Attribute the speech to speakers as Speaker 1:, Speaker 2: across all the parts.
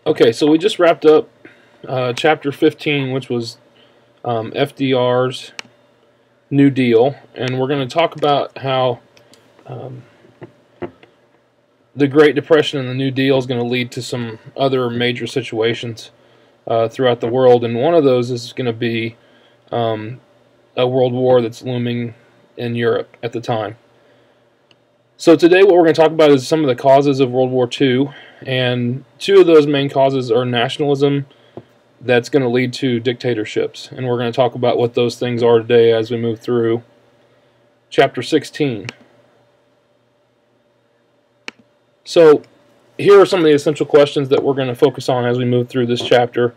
Speaker 1: Okay, so we just wrapped up chapter 15, which was FDR's New Deal, and we're going to talk about how the Great Depression and the New Deal is going to lead to some other major situations throughout the world, and one of those is going to be a world war that's looming in Europe at the time. So today what we're going to talk about is some of the causes of World War II, and two of those main causes are nationalism that's going to lead to dictatorships, and we're going to talk about what those things are today as we move through chapter 16. So here are some of the essential questions that we're going to focus on as we move through this chapter.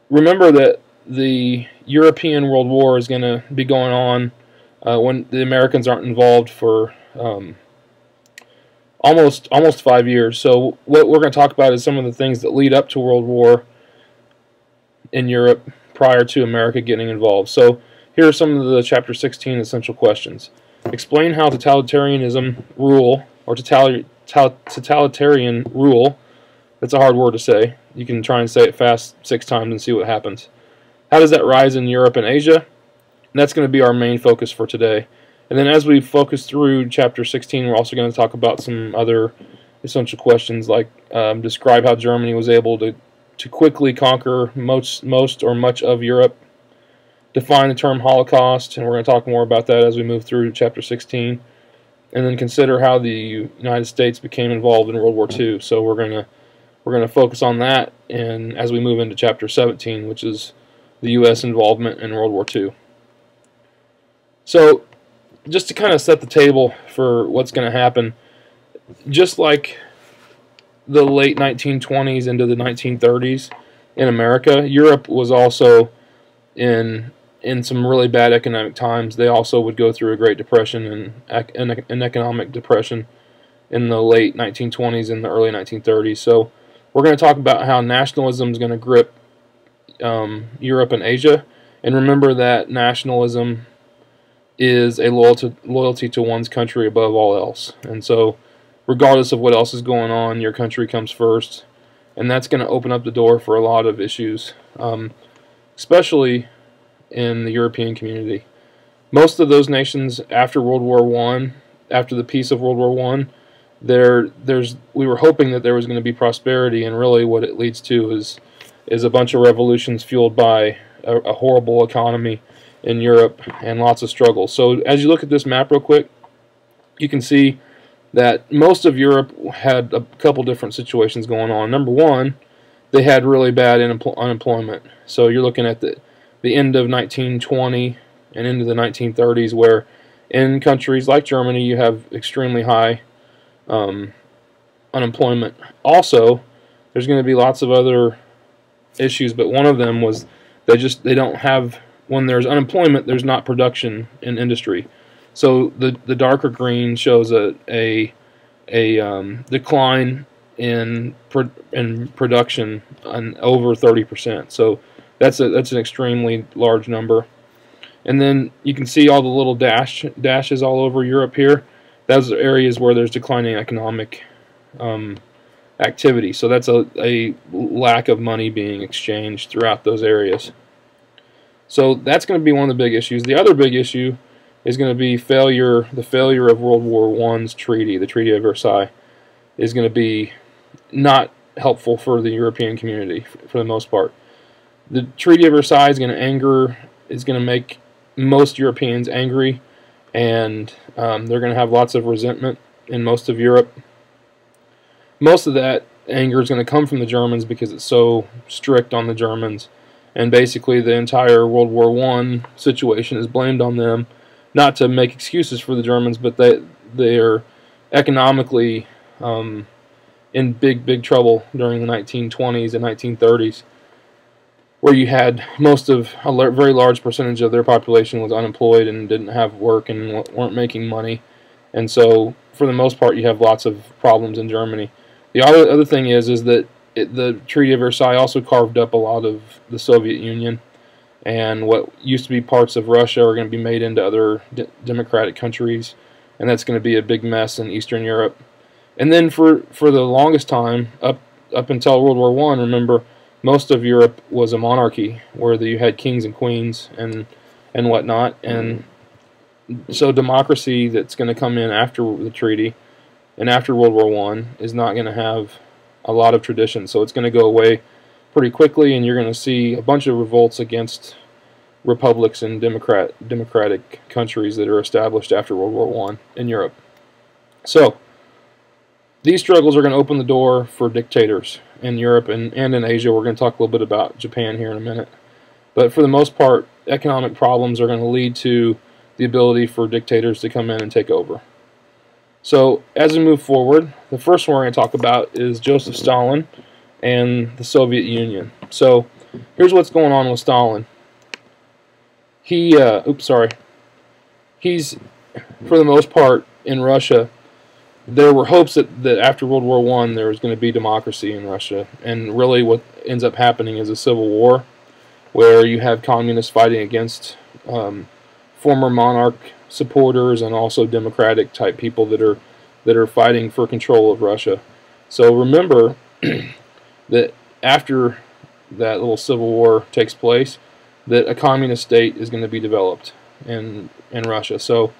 Speaker 1: Remember that the European World War is going to be going on when the Americans aren't involved for almost 5 years. So what we're going to talk about is some of the things that lead up to World War in Europe prior to America getting involved. So here are some of the chapter 16 essential questions. Explain how totalitarianism rule, or totalitarian rule, that's a hard word to say. You can try and say it fast 6 times and see what happens. How does that rise in Europe and Asia? And that's going to be our main focus for today. And then as we focus through chapter 16, we're also going to talk about some other essential questions, like describe how Germany was able to quickly conquer most or much of Europe, define the term Holocaust, and we're going to talk more about that as we move through chapter 16, and then consider how the United States became involved in World War II. So we're going to focus on that, and as we move into chapter 17, which is the U.S. involvement in World War II. So just to kind of set the table for what's going to happen, just like the late 1920s into the 1930s in America, Europe was also in some really bad economic times. They also would go through a Great Depression and an economic depression in the late 1920s and the early 1930s. So we're going to talk about how nationalism is going to grip Europe and Asia. And remember that nationalism is a loyalty to one's country above all else. And so regardless of what else is going on, your country comes first. And that's going to open up the door for a lot of issues, especially in the European community. Most of those nations after World War I, after the peace of World War I, we were hoping that there was going to be prosperity, and really what it leads to is a bunch of revolutions fueled by a horrible economy in Europe and lots of struggles. So as you look at this map real quick, you can see that most of Europe had a couple different situations going on. Number one, they had really bad unemployment. So you're looking at the end of 1920 and into the 1930s, where in countries like Germany you have extremely high unemployment. Also, there's going to be lots of other issues, but one of them was they don't have, when there's unemployment, there's not production in industry. So the darker green shows a decline in production on over 30%. So that's an extremely large number. And then you can see all the little dashes all over Europe here. Those are areas where there's declining economic activity. So that's a lack of money being exchanged throughout those areas. So that's going to be one of the big issues. The other big issue is going to be the failure of World War I's treaty. The Treaty of Versailles is going to be not helpful for the European community for the most part. The Treaty of Versailles is going to make most Europeans angry, and they're going to have lots of resentment in most of Europe. Most of that anger is going to come from the Germans because it's so strict on the Germans, and basically the entire World War I situation is blamed on them. Not to make excuses for the Germans, but they are economically in big trouble during the 1920s and 1930s, where you had a very large percentage of their population was unemployed and didn't have work and weren't making money. And so for the most part you have lots of problems in Germany. The other thing is that the Treaty of Versailles also carved up a lot of the Soviet Union, and what used to be parts of Russia are going to be made into other democratic countries, and that's going to be a big mess in Eastern Europe. And then for the longest time, up up until World War I, remember, most of Europe was a monarchy where you had kings and queens and whatnot, and so democracy that's going to come in after the treaty and after World War I is not going to have a lot of tradition, so it's going to go away pretty quickly, and you're going to see a bunch of revolts against republics and democratic countries that are established after World War I in Europe. So these struggles are going to open the door for dictators in Europe and in Asia. We're going to talk a little bit about Japan here in a minute. But for the most part, economic problems are going to lead to the ability for dictators to come in and take over. So as we move forward, the first one we're going to talk about is Joseph Stalin and the Soviet Union. So here's what's going on with Stalin. He's, for the most part, in Russia, there were hopes that after World War I there was going to be democracy in Russia, and really what ends up happening is a civil war where you have communists fighting against former monarch supporters and also democratic type people that are fighting for control of Russia. So remember that after that little civil war takes place, that a communist state is going to be developed in Russia. So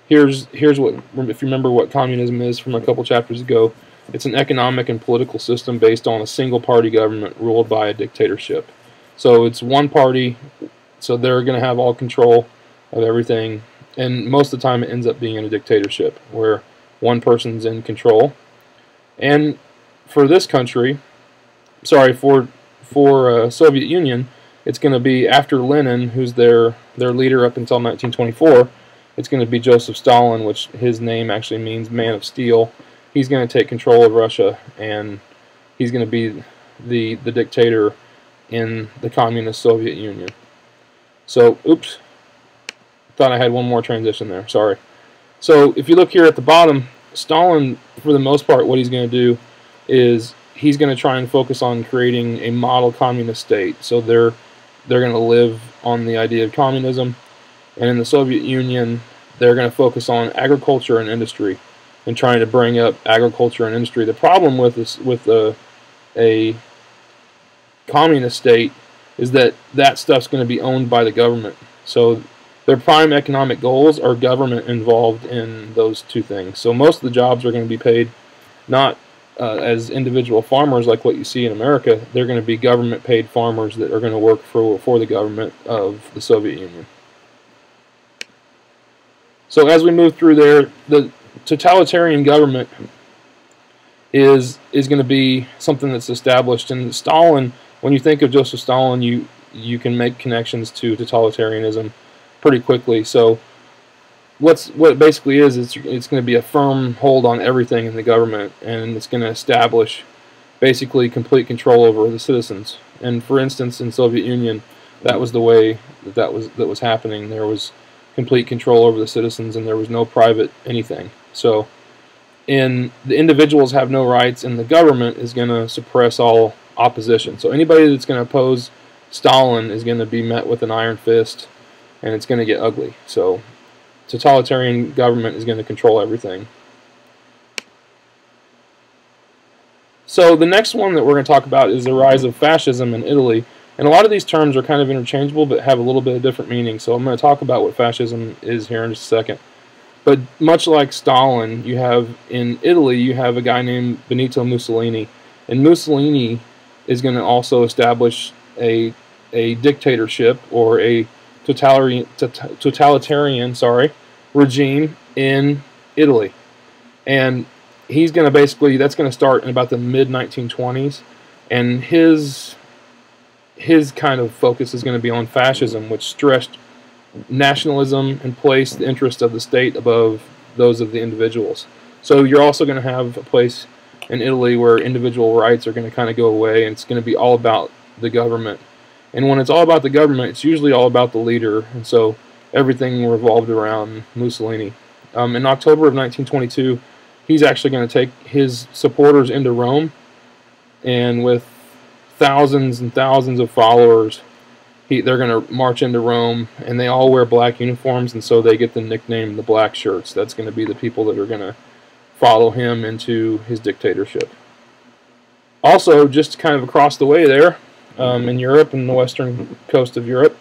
Speaker 1: here's what, if you remember what communism is from a couple chapters ago, it's an economic and political system based on a single party government ruled by a dictatorship. So it's one party, so they're going to have all control of everything, and most of the time it ends up being in a dictatorship where one person's in control. And for this country, for Soviet Union, it's going to be after Lenin, who's their leader up until 1924. It's going to be Joseph Stalin, which his name actually means man of steel. He's going to take control of Russia, and he's going to be the dictator in the communist Soviet Union. So, oops, thought I had one more transition there, sorry. So if you look here at the bottom, Stalin, for the most part, what he's going to do is he's going to try and focus on creating a model communist state. So they're going to live on the idea of communism, and in the Soviet Union they're going to focus on agriculture and industry and trying to bring up agriculture and industry. The problem with this, with a communist state, is that stuff's going to be owned by the government. So their prime economic goals are government involved in those two things. So most of the jobs are going to be paid not as individual farmers like what you see in America. They're going to be government paid farmers that are going to work for the government of the Soviet Union. So as we move through there, the totalitarian government is going to be something that's established. And Stalin, when you think of Joseph Stalin, you can make connections to totalitarianism pretty quickly. So what it basically is, it's going to be a firm hold on everything in the government, and it's going to establish basically complete control over the citizens. And for instance, in Soviet Union, that was the way that was happening. There was complete control over the citizens, and there was no private anything. So the individuals have no rights, and the government is going to suppress all opposition. So anybody that's going to oppose Stalin is going to be met with an iron fist, and it's going to get ugly. So totalitarian government is going to control everything. So the next one that we're going to talk about is the rise of fascism in Italy. And a lot of these terms are kind of interchangeable but have a little bit of different meaning. So I'm going to talk about what fascism is here in just a second. But much like Stalin, in Italy, you have a guy named Benito Mussolini. And Mussolini is going to also establish a dictatorship or a totalitarian regime in Italy. And he's going to basically, that's going to start in about the mid-1920s, and his kind of focus is going to be on fascism, which stressed nationalism and placed the interest of the state above those of the individuals. So you're also going to have a place in Italy where individual rights are going to kind of go away, and it's going to be all about the government. And when it's all about the government, it's usually all about the leader, and so everything revolved around Mussolini. In October of 1922, he's actually going to take his supporters into Rome, and with thousands and thousands of followers, they're going to march into Rome, and they all wear black uniforms, and so they get the nickname the Black Shirts. That's going to be the people that are going to follow him into his dictatorship. Also, just kind of across the way there, in Europe and the western coast of Europe,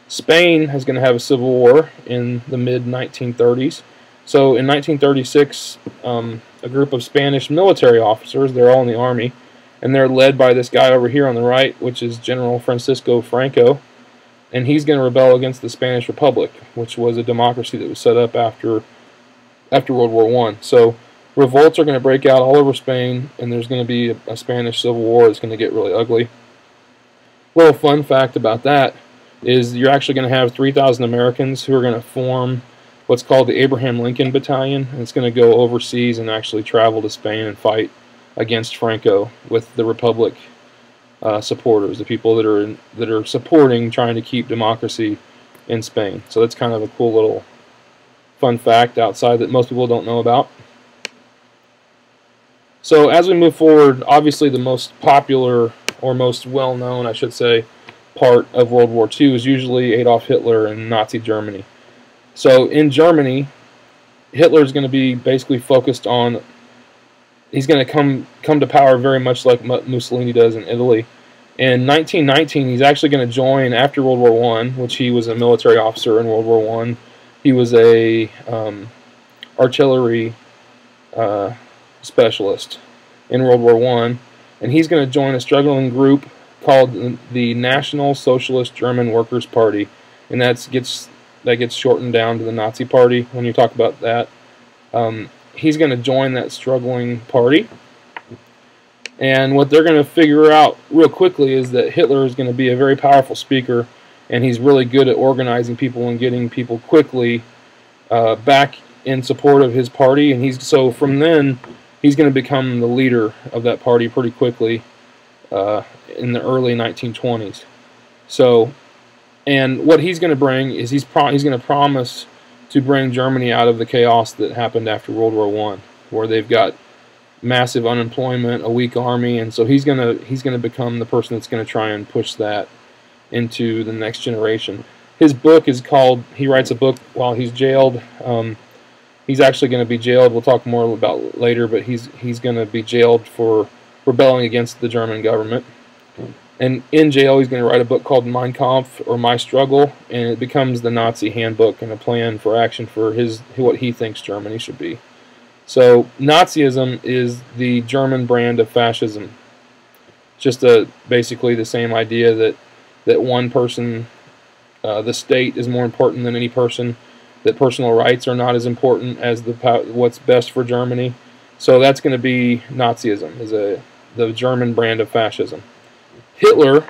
Speaker 1: Spain is going to have a civil war in the mid-1930s. So in 1936, a group of Spanish military officers, they're all in the army, and they're led by this guy over here on the right, which is General Francisco Franco, and he's going to rebel against the Spanish Republic, which was a democracy that was set up after World War I. So revolts are going to break out all over Spain, and there's going to be a Spanish civil war that's going to get really ugly. Little fun fact about that is you're actually going to have 3,000 Americans who are going to form what's called the Abraham Lincoln Battalion, and it's going to go overseas and actually travel to Spain and fight against Franco with the Republic supporters, the people that are supporting trying to keep democracy in Spain. So that's kind of a cool little fun fact outside that most people don't know about. So as we move forward, obviously the most popular, or most well-known, I should say, part of World War II is usually Adolf Hitler and Nazi Germany. So in Germany, Hitler is going to be basically focused on, he's going to come to power very much like Mussolini does in Italy. In 1919, he's actually going to join after World War I, which he was a military officer in World War I. He was a artillery specialist in World War I, and he's going to join a struggling group called the National Socialist German Workers' Party, and that gets shortened down to the Nazi Party when you talk about that. He's going to join that struggling party, and what they're going to figure out real quickly is that Hitler is going to be a very powerful speaker, and he's really good at organizing people and getting people quickly back in support of his party, and so from then he's going to become the leader of that party pretty quickly in the early 1920s. So, and what he's going to bring is he's going to promise to bring Germany out of the chaos that happened after World War I, where they've got massive unemployment, a weak army, and so he's going to become the person that's going to try and push that into the next generation. His book is called, he writes a book while he's jailed. He's actually going to be jailed, we'll talk more about later, but he's going to be jailed for rebelling against the German government. And in jail, he's going to write a book called Mein Kampf, or My Struggle, and it becomes the Nazi handbook and a plan for action for what he thinks Germany should be. So Nazism is the German brand of fascism. Just basically the same idea that one person, the state, is more important than any person, that personal rights are not as important as what's best for Germany. So that's going to be Nazism, is the German brand of fascism. Hitler,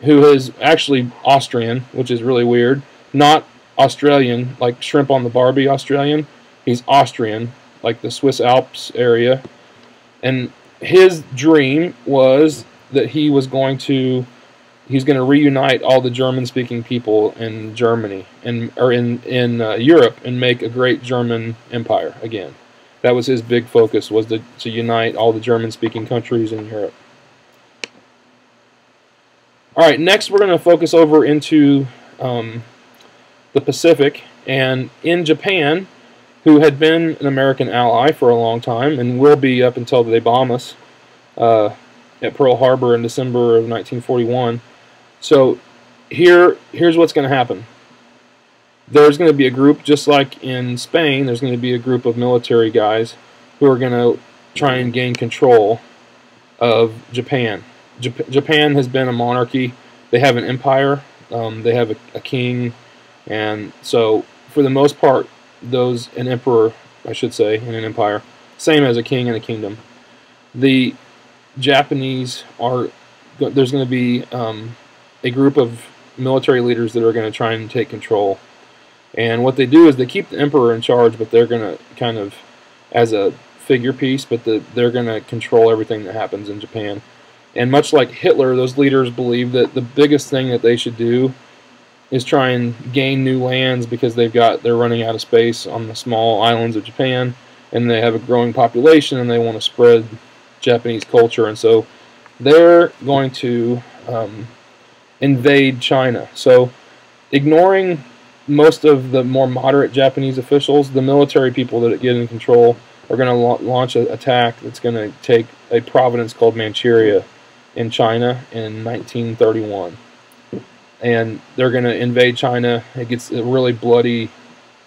Speaker 1: who is actually Austrian, which is really weird, not Australian, like shrimp on the Barbie Australian. He's Austrian, like the Swiss Alps area. And his dream was that he's going to reunite all the German-speaking people in Germany, or in Europe, and make a great German empire again. That was his big focus, was to unite all the German-speaking countries in Europe. All right, next we're going to focus over into the Pacific, and in Japan, who had been an American ally for a long time, and will be up until they bomb us at Pearl Harbor in December of 1941. So here's what's going to happen. There's going to be a group, just like in Spain, there's going to be a group of military guys who are going to try and gain control of Japan. Japan has been a monarchy. They have an empire. They have a king. And so, for the most part, an emperor, I should say, in an empire, same as a king and a kingdom. The Japanese there's going to be a group of military leaders that are going to try and take control. And what they do is they keep the emperor in charge, but they're going to kind of, as a figure piece, but they're going to control everything that happens in Japan. And much like Hitler, those leaders believe that the biggest thing that they should do is try and gain new lands, because they're running out of space on the small islands of Japan, and they have a growing population, and they want to spread Japanese culture, and so they're going to invade China. So, ignoring most of the more moderate Japanese officials, the military people that get in control, are going to launch an attack that's going to take a province called Manchuria in China in 1931. And they're going to invade China. It gets really bloody,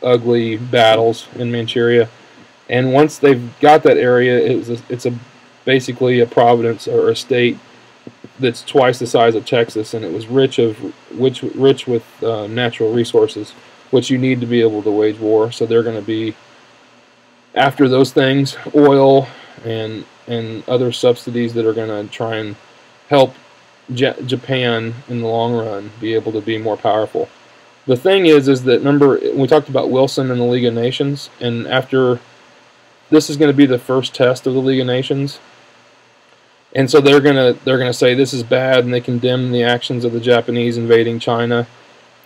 Speaker 1: ugly battles in Manchuria. And once they've got that area, it's basically a province or a state that's twice the size of Texas, and it was rich with natural resources, which you need to be able to wage war. So they're going to be after those things, oil and other subsidies that are going to try and help Japan in the long run be able to be more powerful. The thing is that, remember, we talked about Wilson and the League of Nations, and after this is going to be the first test of the League of Nations, and so they're gonna say this is bad, and they condemn the actions of the Japanese invading China.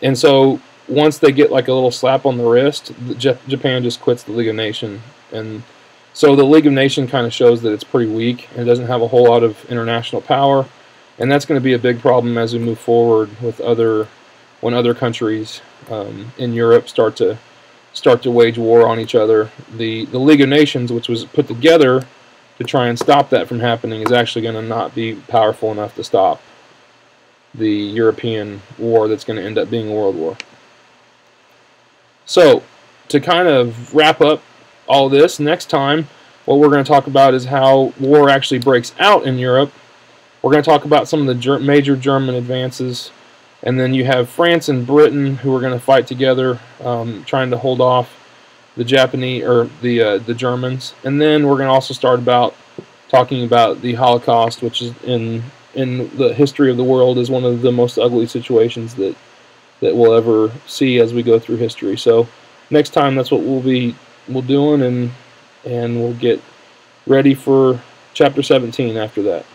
Speaker 1: And so once they get like a little slap on the wrist, Japan just quits the League of Nations. And so the League of Nations kind of shows that it's pretty weak and it doesn't have a whole lot of international power. And that's going to be a big problem as we move forward with when other countries in Europe start to wage war on each other. The League of Nations, which was put together to try and stop that from happening, is actually going to not be powerful enough to stop the European war that's going to end up being a world war. So, to kind of wrap up all this, next time what we're going to talk about is how war actually breaks out in Europe. We're going to talk about some of the major German advances, and then you have France and Britain who are going to fight together, trying to hold off the Japanese or the Germans. And then we're going to also start talking about the Holocaust, which is in the history of the world is one of the most ugly situations that we'll ever see as we go through history. So next time, that's what we'll doing, and we'll get ready for chapter 17 after that.